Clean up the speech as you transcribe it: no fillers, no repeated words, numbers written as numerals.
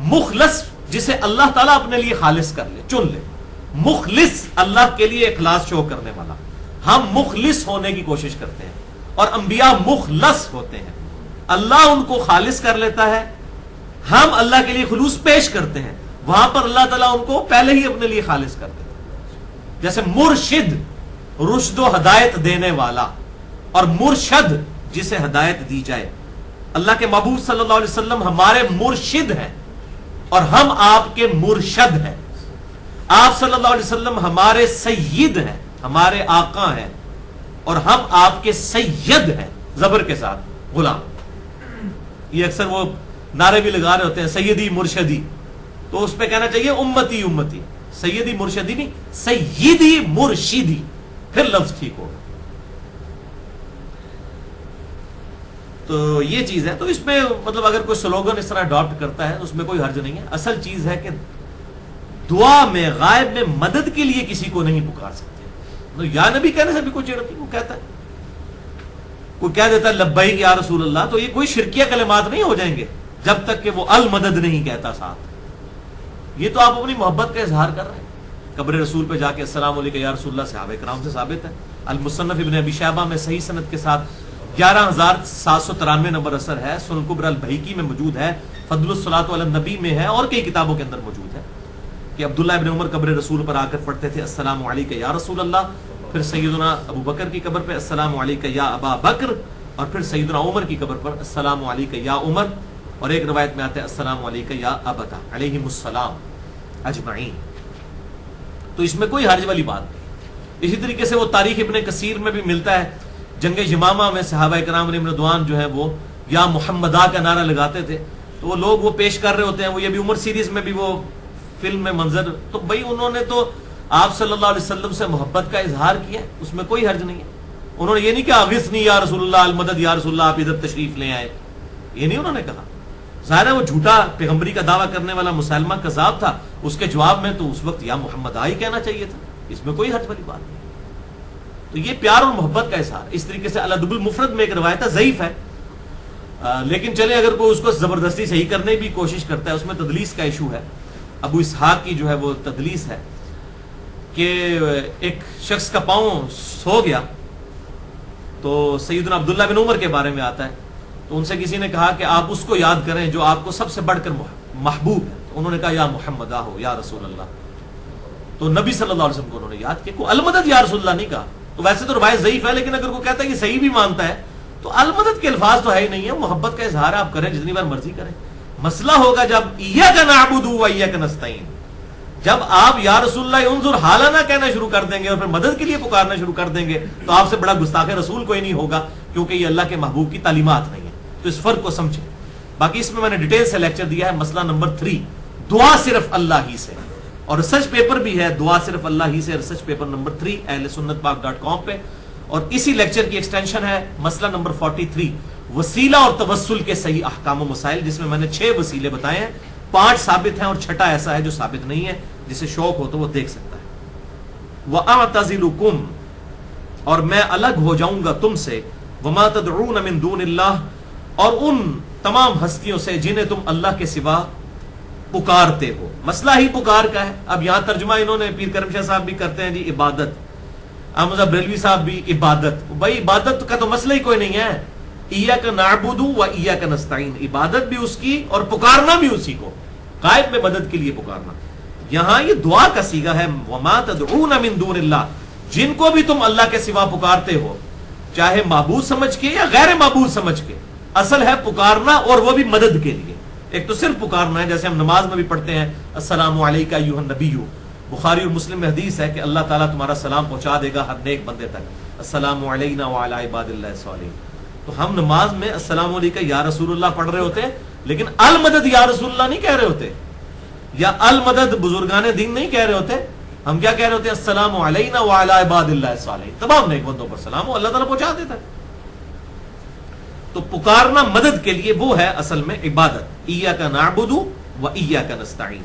مخلص جسے اللہ تعالیٰ اپنے لیے خالص کر لے، چن لے، مخلص اللہ کے لیے اخلاص شو کرنے والا. ہم مخلص ہونے کی کوشش کرتے ہیں اور انبیاء مخلص ہوتے ہیں. اللہ ان کو خالص کر لیتا ہے، ہم اللہ کے لیے خلوص پیش کرتے ہیں، وہاں پر اللہ تعالیٰ ان کو پہلے ہی اپنے لیے خالص کر دیتا ہے. جیسے مرشد رشد و ہدایت دینے والا، اور مرشد جسے ہدایت دی جائے. اللہ کے محبوب صلی اللہ علیہ وسلم ہمارے مرشد ہیں اور ہم آپ کے مرشد ہیں. آپ صلی اللہ علیہ وسلم ہمارے سید ہیں، ہمارے آقا ہیں، اور ہم آپ کے سید ہیں زبر کے ساتھ، غلام. یہ اکثر وہ نعرے بھی لگا رہے ہوتے ہیں سیدی مرشدی، تو اس پہ کہنا چاہیے امتی امتی، سیدی مرشدی نہیں، سیدی مرشدی، پھر لفظ ٹھیک ہوگا. تو یہ چیز ہے. تو اس میں مطلب اگر کوئی سلوگن اس طرح اڈاپٹ کرتا ہے اس میں کوئی حرج نہیں ہے. اصل چیز ہے کہ دعا میں غائب میں مدد کے لیے کسی کو نہیں پکار سکتے. یا نبی کہنے سے بھی کوئی چیڑ نہیں. وہ کہتا ہے، کوئی کہہ دیتا ہے لبیک یا رسول اللہ، تو یہ کوئی شرکیہ کلمات نہیں ہو جائیں گے جب تک کہ وہ المدد نہیں کہتا ساتھ. یہ تو آپ اپنی محبت کا اظہار کر رہے ہیں. قبر رسول پہ جا کے السلام علیکم یا رسول اللہ صحابہ کرام سے ثابت ہے. المصنف ابن ابی شیبہ میں صحیح سند کے ساتھ 11793 نمبر اثر ہے. سنن کبری البیہقی میں موجود ہے. فضل الصلاۃ علی النبی میں ہے اور کئی کتابوں کے اندر موجود ہے کہ عبداللہ ابن عمر قبر رسول پر آ کر پڑھتے تھے السلام علیکم یا رسول اللہ. پھر سیدنا ابو بکر کی قبر پہ السلام علیکم یا ابا بکر، اور پھر سیدنا عمر کی قبر پر السلام علیکم یا عمر، اور ایک روایت میں آتا ہے السلام علیکم یا ابتا علیہم السلام اجمعین. تو اس میں کوئی حرج والی بات نہیں. اسی طریقے سے وہ تاریخ ابن کثیر میں بھی ملتا ہے. جنگ یمامہ میں صحابہ کرام علیہم رضوان جو ہے وہ یا محمدہ کا نعرہ لگاتے تھے، تو وہ لوگ وہ پیش کر رہے ہوتے ہیں، وہ یہ بھی عمر سیریز میں بھی وہ فلم میں منظر، تو بھائی انہوں نے تو آپ صلی اللہ علیہ وسلم سے محبت کا اظہار کیا، اس میں کوئی حرج نہیں ہے. انہوں نے یہ نہیں کہا اغثنی یا رسول اللہ، المدد یا رسول اللہ، آپ ادھر تشریف لے آئے، یہ نہیں انہوں نے کہا. ظاہر ہے وہ جھوٹا پیغمبری کا دعویٰ کرنے والا مسلمہ کذاب تھا، اس کے جواب میں تو اس وقت یا محمد ہی کہنا چاہیے تھا. اس میں کوئی حرج والی بات نہیں. تو یہ پیار اور محبت کا اظہار. اس طریقے سے الادب المفرد میں ایک روایت ہے، ضعیف ہے، لیکن چلے اگر کوئی اس کو زبردستی صحیح کرنے کی کوشش کرتا ہے، اس میں تدلیس کا ایشو ہے. ابو اسحاق کی جو ہے وہ تدلیس ہے کہ ایک شخص کا پاؤں سو گیا، تو سیدنا عبداللہ بن عمر کے بارے میں آتا ہے، تو ان سے کسی نے کہا کہ آپ اس کو یاد کریں جو آپ کو سب سے بڑھ کر محبوب ہے. تو انہوں نے کہا یا محمد ہو یا رسول اللہ. تو نبی صلی اللہ علیہ وسلم کو انہوں نے یاد کیا. کوئی المدد یا رسول اللہ نہیں کہا. تو ویسے تو روایت ضعیف ہے، لیکن اگر کوئی کہتا ہے کہ صحیح بھی مانتا ہے تو المدد کے الفاظ تو ہے ہی نہیں ہے. محبت کا اظہار آپ کریں جتنی بار مرضی کریں. مسئلہ ہوگا جب ایاک نعبد و ایاک نستعین، جب آپ یا رسول اللہ انظر حالنا کہنا شروع کر دیں گے اور پھر مدد کے لیے پکارنا شروع کر دیں گے، تو آپ سے بڑا گستاخ رسول کوئی نہیں ہوگا، کیونکہ یہ اللہ کے محبوب کی تعلیمات نہیں ہے. تو اس فرق کو سمجھیں. باقی اس میں میں نے ڈیٹیل سے لیکچر دیا ہے. مسئلہ نمبر 3، دعا صرف اللہ ہی سے، اور ریسرچ پیپر بھی ہے دعا صرف اللہ ہی سے، ریسرچ پیپر نمبر 3 ahlsunnatpak.com پہ. اور اسی لیکچر کی ایکسٹینشن ہے مسئلہ نمبر 43، وسیلہ اور توسل کے صحیح احکام و مسائل، جس میں میں نے 6 وسیلے بتائے ہیں. 5 ثابت ہیں اور 6ٹھا ایسا ہے جو ثابت نہیں ہے. جسے شوق ہو تو وہ دیکھ سکتا ہے. وَأَعْتَزِلُكُمْ، اور میں الگ ہو جاؤں گا تم سے، وَمَا تَدْعُونَ مِن دُونِ اللَّهِ، اور ان تمام ہستیوں سے جنہیں تم اللہ کے سوا پکارتے ہو. مسئلہ ہی پکار کا ہے. اب یہاں ترجمہ انہوں نے پیر کرم شاہ صاحب بھی کرتے ہیں جی عبادت، احمد بریلوی صاحب بھی عبادت. بھائی عبادت کا تو مسئلہ ہی کوئی نہیں ہے. ایاک نعبد و ایاک نستعین، عبادت بھی اس کی اور پکارنا بھی اسی کو، غائب میں مدد کے لیے پکارنا. یہاں یہ دعا کا صیغہ ہے وما تدعون من دون اللہ، جن کو بھی تم اللہ کے سوا پکارتے ہو، چاہے معبود سمجھ کے یا غیر معبود سمجھ کے. اصل ہے پکارنا، اور وہ بھی مدد کے لیے. ایک تو صرف پکارنا ہے، جیسے ہم نماز میں بھی پڑھتے ہیں السلام علیکہ ایھا النبی. بخاری اور مسلم میں حدیث ہے کہ اللہ تعالیٰ تمہارا سلام پہنچا دے گا ہر نیک بندے تک، السلام علینا وعلی عباد اللہ الصالحین. تو ہم نماز میں السلام علیکہ یا رسول اللہ پڑھ رہے ہوتے ہیں، لیکن المدد یا رسول اللہ نہیں کہہ رہے ہوتے، یا المدد بزرگان دین نہیں کہہ رہے ہوتے. ہم کیا کہہ رہے ہوتے ہیں؟ السلام علینا وعلی عباد اللہ الصالحین، تمام نیک بندوں پر سلام ہو، اللہ تعالیٰ پہنچا دیتا ہے. تو پکارنا مدد کے لیے وہ ہے اصل میں عبادت. ایاک نعبد و ایاک نستعین.